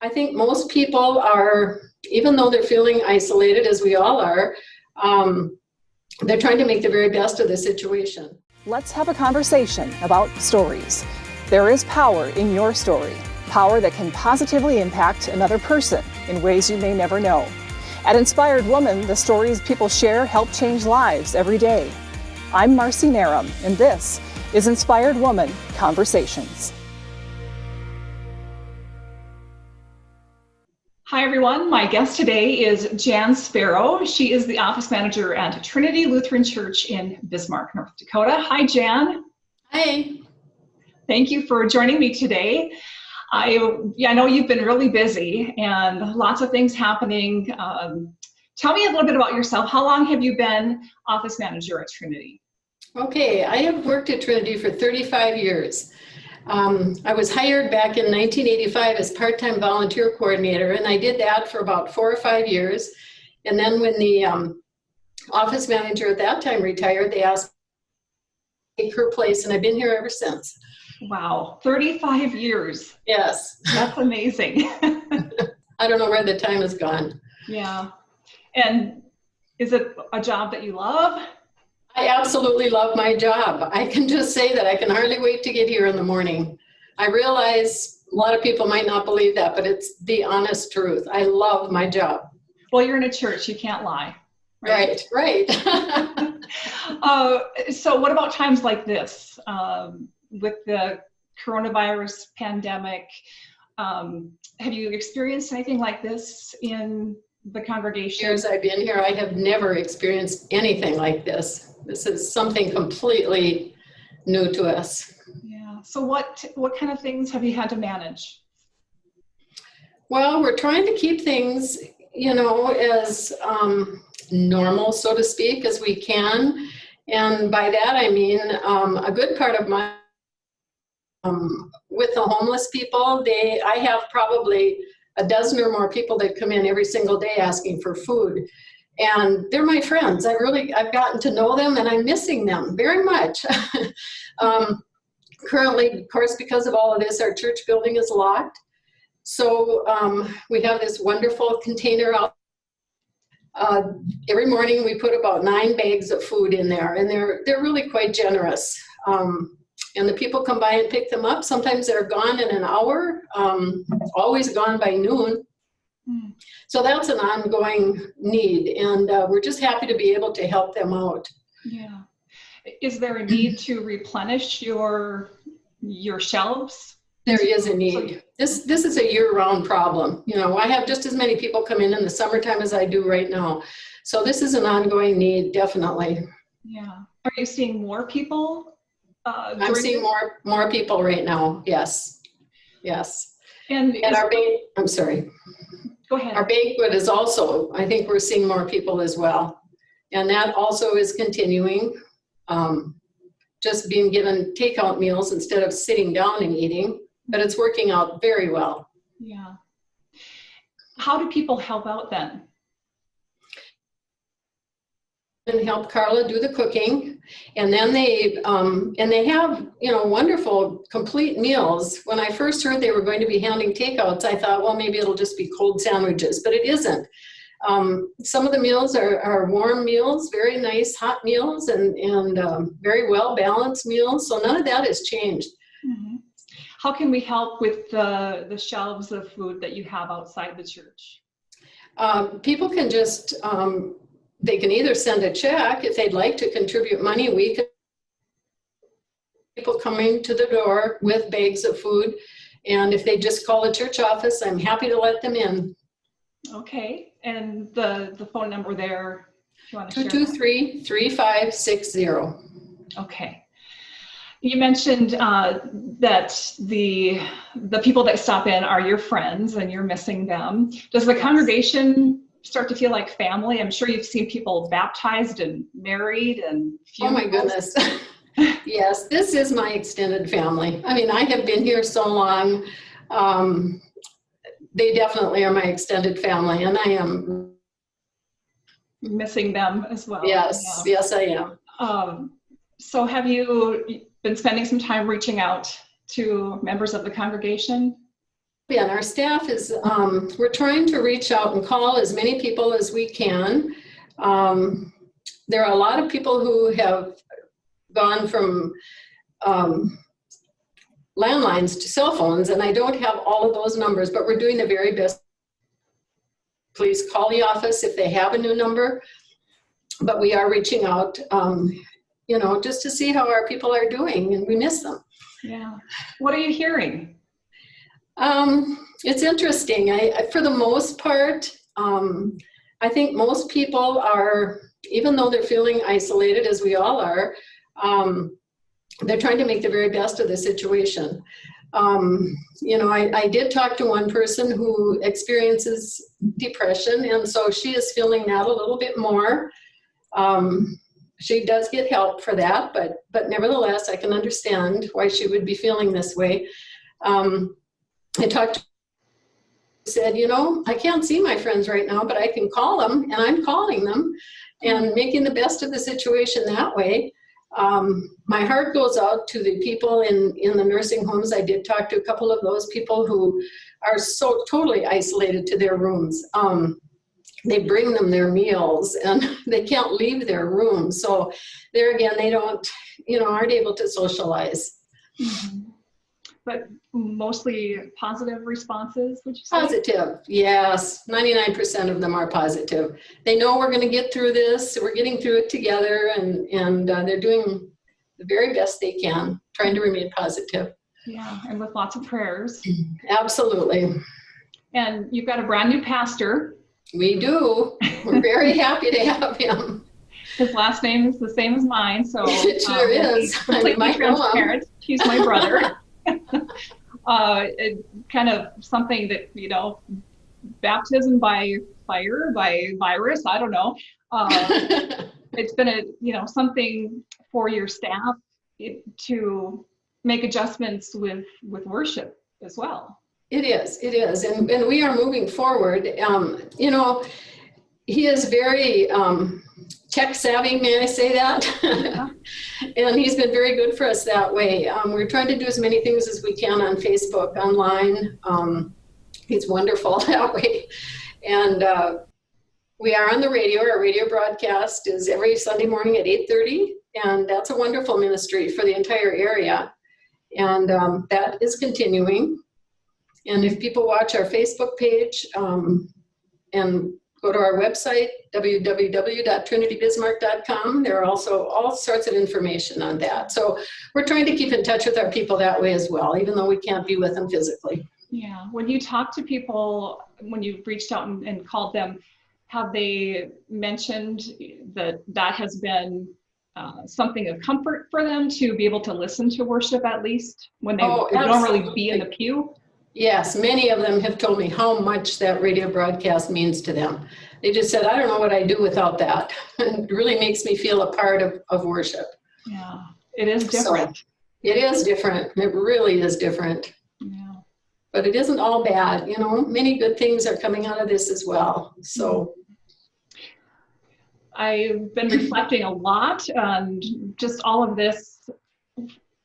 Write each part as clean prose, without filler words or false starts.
I think most people are, even though they're feeling isolated, as we all are, they're trying to make the very best of the situation. Let's have a conversation about stories. There is power in your story, power that can positively impact another person in ways you may never know. At Inspired Woman, the stories people share help change lives every day. I'm Marcy Narum, and this is Inspired Woman Conversations. Hi everyone, my guest today is Jan Sparrow. She is the office manager at Trinity Lutheran Church in Bismarck, North Dakota. Hi Jan. Hi. Thank you for joining me today. I know you've been really busy and lots of things happening. Tell me a little bit about yourself. How long have you been office manager at Trinity? Okay, I have worked at Trinity for 35 years. I was hired back in 1985 as part-time volunteer coordinator, and I did that for about 4 or 5 years. And then when the office manager at that time retired, they asked me to take her place, and I've been here ever since. Wow, 35 years. Yes. That's amazing. I don't know where the time has gone. Yeah. And is it a job that you love? I absolutely love my job. I can just say that I can hardly wait to get here in the morning. I realize a lot of people might not believe that, but it's the honest truth. I love my job. Well, you're in a church, you can't lie. Right. So what about times like this? With the coronavirus pandemic, have you experienced anything like this in the congregation? Years I've been here, I have never experienced anything like this. This is something completely new to us. Yeah. So what kind of things have you had to manage? Well, we're trying to keep things, as normal, so to speak, as we can. And by that, I mean, a good part of my, with the homeless people, I have probably a dozen or more people that come in every single day asking for food. And they're my friends. I've gotten to know them, and I'm missing them very much. Currently, of course, because of all of this, our church building is locked. So we have this wonderful container out. Every morning we put about 9 bags of food in there, and they're really quite generous. And the people come by and pick them up. Sometimes they're gone in an hour, always gone by noon. So that's an ongoing need, and we're just happy to be able to help them out. Yeah. Is there a need to replenish your shelves? There is a need. This is a year-round problem. I have just as many people come in the summertime as I do right now. So this is an ongoing need, definitely. Yeah. Are you seeing more people? I'm seeing more people right now. Yes. And I'm sorry. Go ahead. Our banquet is also, I think we're seeing more people as well. And that also is continuing. Just being given takeout meals instead of sitting down and eating, but it's working out very well. Yeah. How do people help out then? And help Carla do the cooking, and then they have wonderful complete meals. When I first heard they were going to be handing takeouts, I thought, well, maybe it'll just be cold sandwiches, but it isn't. Some of the meals are warm meals, very nice hot meals, and very well balanced meals. So none of that has changed. Mm-hmm. How can we help with the shelves of food that you have outside the church? People can just they can either send a check if they'd like to contribute money. We can people coming to the door with bags of food, and if they just call the church office, I'm happy to let them in. Okay, and the phone number there, if you want to 223-3560. Okay. You mentioned that the people that stop in are your friends and you're missing them. Does the congregation start to feel like family? I'm sure you've seen people baptized and married and funerals. Oh my goodness. Yes, this is my extended family. I mean, I have been here so long. They definitely are my extended family, and I am missing them as well. Yes, yeah. Yes, I am. So have you been spending some time reaching out to members of the congregation? And our staff is, we're trying to reach out and call as many people as we can. There are a lot of people who have gone from landlines to cell phones, and I don't have all of those numbers, but we're doing the very best. Please call the office if they have a new number, but we are reaching out, you know, just to see how our people are doing, and we miss them. Yeah. What are you hearing? It's interesting. For the most part, I think most people are, even though they're feeling isolated, as we all are, they're trying to make the very best of the situation. You know, I did talk to one person who experiences depression, and so she is feeling that a little bit more. She does get help for that, but nevertheless, I can understand why she would be feeling this way. I talked to her, said, you know, I can't see my friends right now, but I can call them, and I'm calling them and making the best of the situation that way. My heart goes out to the people in the nursing homes. I did talk to a couple of those people who are so totally isolated to their rooms. They bring them their meals, and they can't leave their rooms. So there again, they don't, you know, aren't able to socialize. Mm-hmm. But mostly positive responses, would you say? Positive, yes. 99% of them are positive. They know we're going to get through this. We're getting through it together, and they're doing the very best they can, trying to remain positive. Yeah, and with lots of prayers. Absolutely. And you've got a brand new pastor. We do. We're very happy to have him. His last name is the same as mine, so it sure is. Completely transparent. He's my brother. Kind of something that, you know, baptism by fire, by virus, I don't know. It's been a, you know, something for your staff to make adjustments with worship as well. It is, and we are moving forward. You know, he is very tech savvy, may I say that? Yeah. And he's been very good for us that way. We're trying to do as many things as we can on Facebook, online. He's wonderful that way. And we are on the radio. Our radio broadcast is every Sunday morning at 8:30, and that's a wonderful ministry for the entire area. And that is continuing. And if people watch our Facebook page and go to our website, www.trinitybismarck.com, there are also all sorts of information on that. So we're trying to keep in touch with our people that way as well, even though we can't be with them physically. Yeah. When you talk to people, when you've reached out and called them, have they mentioned that has been something of comfort for them to be able to listen to worship, at least when they don't really be in the pew? Yes, many of them have told me how much that radio broadcast means to them. They just said, I don't know what I'd do without that. It really makes me feel a part of worship. Yeah, it is different. So, it is different. It really is different. Yeah. But it isn't all bad. You know, many good things are coming out of this as well. So I've been reflecting a lot on just all of this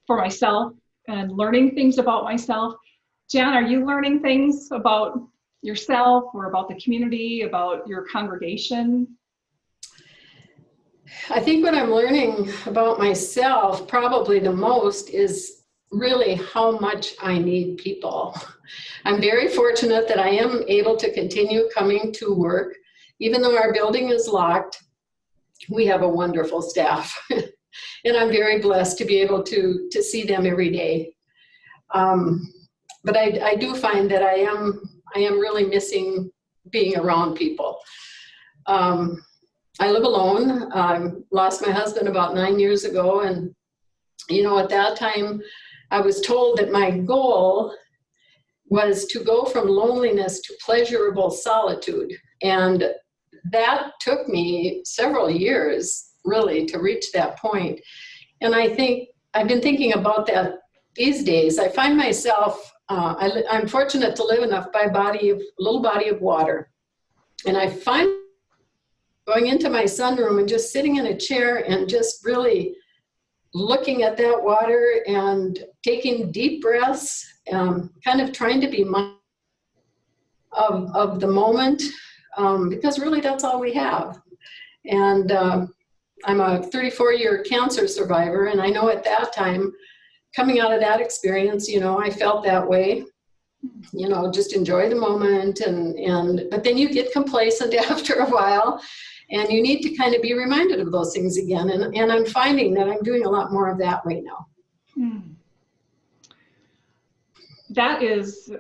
for myself and learning things about myself. Jan, are you learning things about yourself or about the community, about your congregation? I think what I'm learning about myself probably the most is really how much I need people. I'm very fortunate that I am able to continue coming to work. Even though our building is locked, we have a wonderful staff. And I'm very blessed to be able to see them every day. But I do find that I am really missing being around people. I live alone. I lost my husband about 9 years ago. And, you know, at that time, I was told that my goal was to go from loneliness to pleasurable solitude. And that took me several years, really, to reach that point. And I think I've been thinking about that these days. I find myself, I'm fortunate to live enough by a little body of water. And I find going into my sunroom and just sitting in a chair and just really looking at that water and taking deep breaths, kind of trying to be mindful of the moment, because really that's all we have. And I'm a 34-year cancer survivor, and I know at that time, coming out of that experience, I felt that way. Just enjoy the moment, but then you get complacent after a while, and you need to kind of be reminded of those things again. And I'm finding that I'm doing a lot more of that right now. That is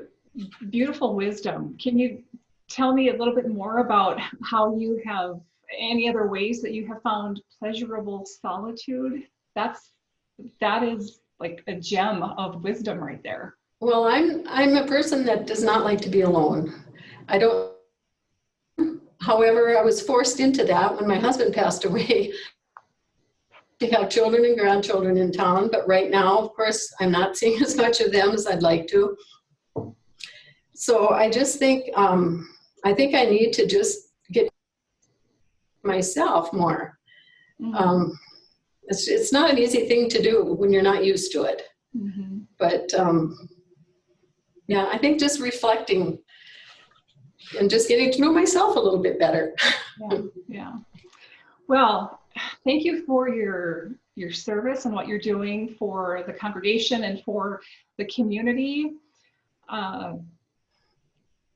beautiful wisdom. Can you tell me a little bit more about how you have any other ways that you have found pleasurable solitude? That is like a gem of wisdom right there. Well, I'm a person that does not like to be alone. I don't. However, I was forced into that when my husband passed away, to have children and grandchildren in town. But right now, of course, I'm not seeing as much of them as I'd like to. So I just think, I need to just get myself more. It's not an easy thing to do when you're not used to it. But yeah, I think just reflecting and just getting to know myself a little bit better. Yeah. Well, thank you for your service and what you're doing for the congregation and for the community.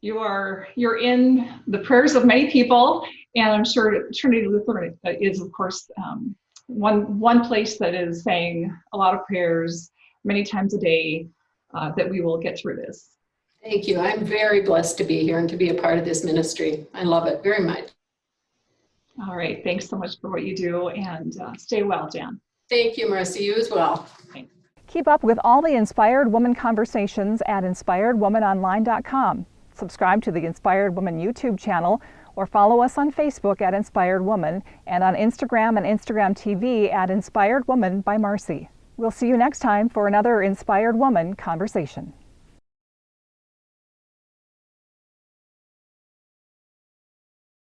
You're in the prayers of many people, and I'm sure Trinity Lutheran is, of course, one place that is saying a lot of prayers many times a day, that we will get through this. Thank you. I'm very blessed to be here and to be a part of this ministry. I love it very much. All right. Thanks so much for what you do, and stay well, Jan. Thank you, Marcy. You as well. Thanks. Keep up with all the Inspired Woman conversations at inspiredwomanonline.com. Subscribe to the Inspired Woman YouTube channel or follow us on Facebook at Inspired Woman and on Instagram and Instagram TV at Inspired Woman by Marcy. We'll see you next time for another Inspired Woman conversation.